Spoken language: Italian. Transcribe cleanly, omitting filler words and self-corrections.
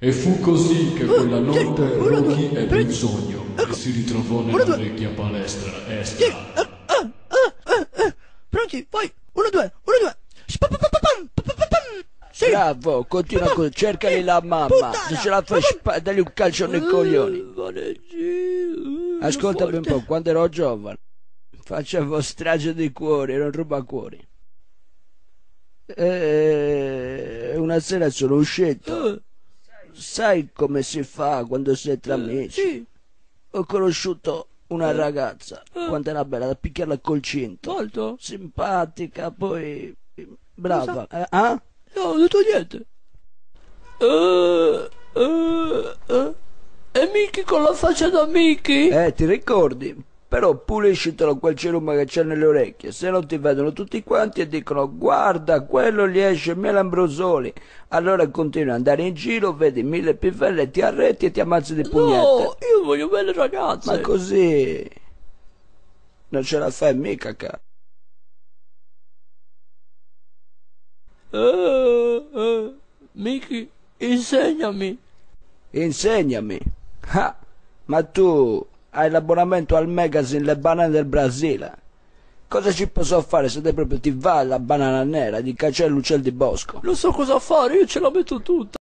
E fu così che quella notte uno, due, Rocky ebbe tre. un sogno e si ritrovò Uno, nella due. vecchia palestra Sì. estra. Pronti? Vai. Uno, due. Uno, due. Spapapapapam, papapapam. Sì. Bravo, continua così, cercali la mamma. Se ce la fai, dagli un calcio nei coglioni. Ascoltami un po', quando ero giovane facevo strage di cuori, ero un rubacuori. E una sera sono uscito. Sai come si fa quando sei tra amici? Sì. Ho conosciuto una ragazza, quando era bella, da picchiarla col cinto. Molto. Simpatica, poi brava. No, non ho detto niente. E Mickey con la faccia da Mickey? Ti ricordi? Però puliscitelo quel cerume che c'è nelle orecchie, se no ti vedono tutti quanti e dicono guarda, quello gli esce melambrosoli. Allora continui ad andare in giro, vedi 1000 pivelle, ti arretti e ti ammazzi di pugnette. No, io voglio belle ragazze. Ma così non ce la fai mica, cara. Mickey, insegnami. Insegnami. Ah, ma tu hai l'abbonamento al magazine Le Banane del Brasile. Cosa ci posso fare se te proprio ti va la banana nera di Cacello Uccel di Bosco? Non so cosa fare, io ce la metto tutta.